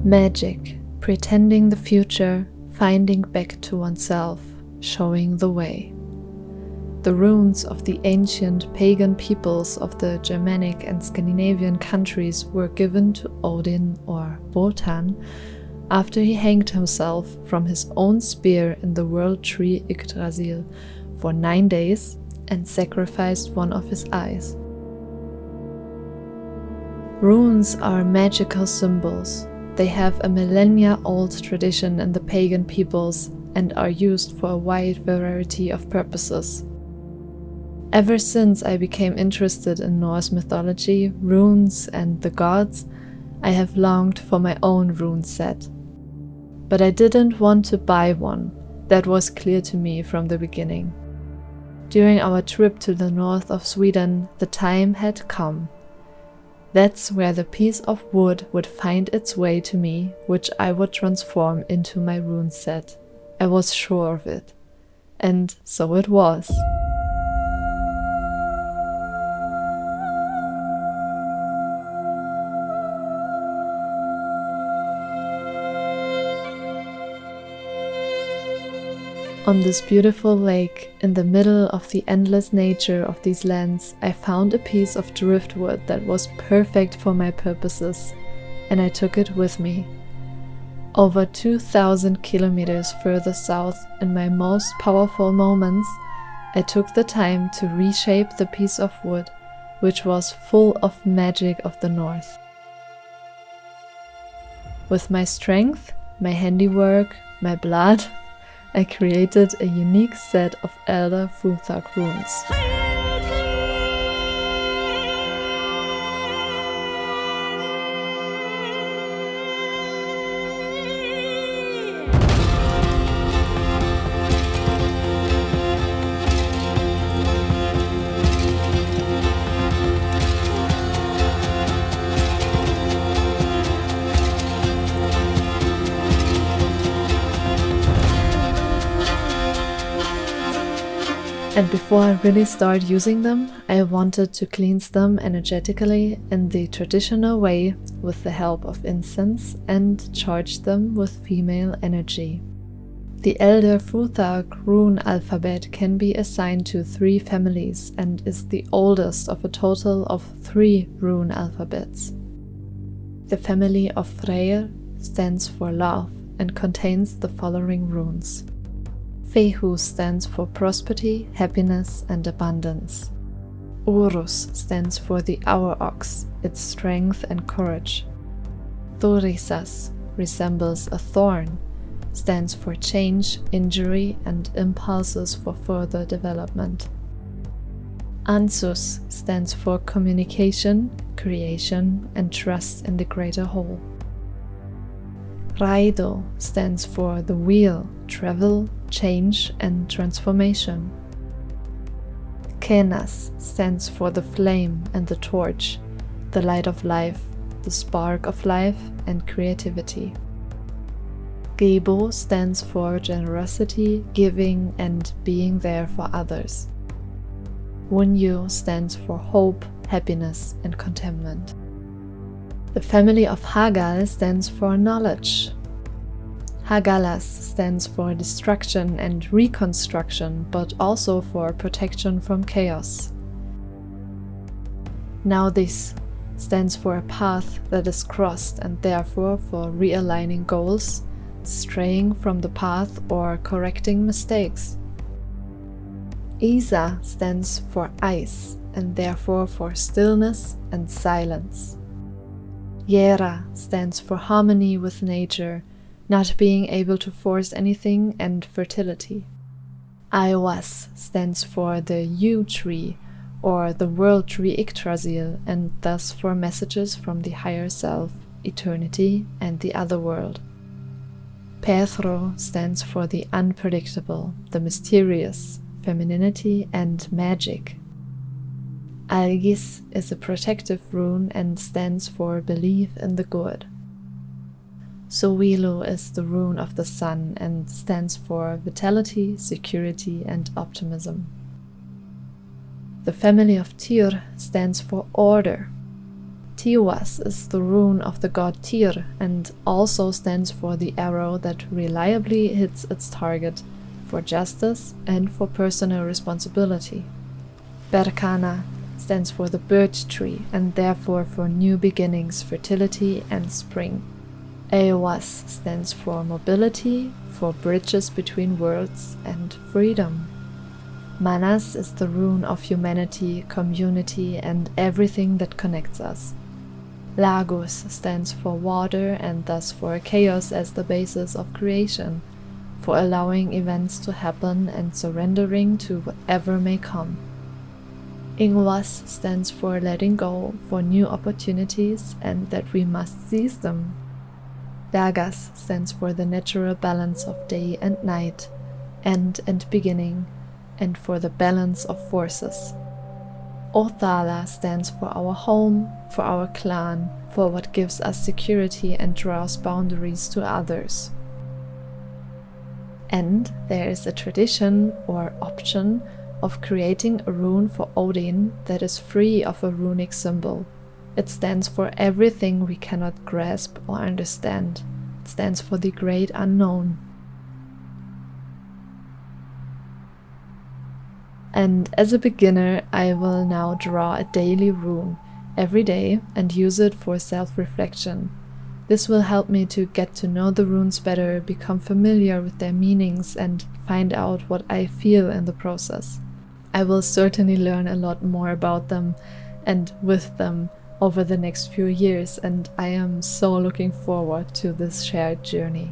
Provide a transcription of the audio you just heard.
Magic, pretending the future, finding back to oneself, showing the way. The runes of the ancient pagan peoples of the Germanic and Scandinavian countries were given to Odin or Wotan after he hanged himself from his own spear in the world tree Yggdrasil for 9 days and sacrificed one of his eyes. Runes are magical symbols. They have a millennia-old tradition in the pagan peoples and are used for a wide variety of purposes. Ever since I became interested in Norse mythology, runes, and the gods, I have longed for my own rune set. But I didn't want to buy one. That was clear to me from the beginning. During our trip to the north of Sweden, the time had come. That's where the piece of wood would find its way to me, which I would transform into my rune set. I was sure of it. And so it was. On this beautiful lake, in the middle of the endless nature of these lands, I found a piece of driftwood that was perfect for my purposes, and I took it with me. Over 2,000 kilometers further south, in my most powerful moments, I took the time to reshape the piece of wood, which was full of magic of the north. With my strength, my handiwork, my blood, I created a unique set of elder Futhark runes. And before I really start using them, I wanted to cleanse them energetically in the traditional way with the help of incense and charge them with female energy. The Elder Futhark Rune alphabet can be assigned to 3 families and is the oldest of a total of 3 rune alphabets. The family of Freyr stands for love and contains the following runes. Fehu stands for prosperity, happiness, and abundance. Urus stands for the hour ox, its strength and courage. Thorisas resembles a thorn, stands for change, injury, and impulses for further development. Ansus stands for communication, creation, and trust in the greater whole. Raido stands for the wheel, travel, change, and transformation. Kenas stands for the flame and the torch, the light of life, the spark of life, and creativity. Gebo stands for generosity, giving, and being there for others. Wunyu stands for hope, happiness, and contentment. The family of Hagal stands for knowledge. Hagalas stands for destruction and reconstruction, but also for protection from chaos. Now this stands for a path that is crossed and therefore for realigning goals, straying from the path, or correcting mistakes. Isa stands for ice and therefore for stillness and silence. Yera stands for harmony with nature, not being able to force anything, and fertility. Iowas stands for the yew tree, or the world tree Yggdrasil, and thus for messages from the higher self, eternity, and the other world. Pethro stands for the unpredictable, the mysterious, femininity, and magic. Algis is a protective rune and stands for belief in the good. Sowilu is the rune of the sun and stands for vitality, security, and optimism. The family of Tyr stands for order. Tiwas is the rune of the god Tyr and also stands for the arrow that reliably hits its target, for justice and for personal responsibility. Berkana stands for the birch tree and therefore for new beginnings, fertility and spring. Eowas stands for mobility, for bridges between worlds and freedom. Manas is the rune of humanity, community and everything that connects us. Lagos stands for water and thus for chaos as the basis of creation, for allowing events to happen and surrendering to whatever may come. Ingwas stands for letting go, for new opportunities and that we must seize them. Dagas stands for the natural balance of day and night, end and beginning, and for the balance of forces. Othala stands for our home, for our clan, for what gives us security and draws boundaries to others. And there is a tradition or option of creating a rune for Odin that is free of a runic symbol. It stands for everything we cannot grasp or understand. It stands for the great unknown. And as a beginner, I will now draw a daily rune every day and use it for self-reflection. This will help me to get to know the runes better, become familiar with their meanings, and find out what I feel in the process. I will certainly learn a lot more about them and with them over the next few years, and I am so looking forward to this shared journey.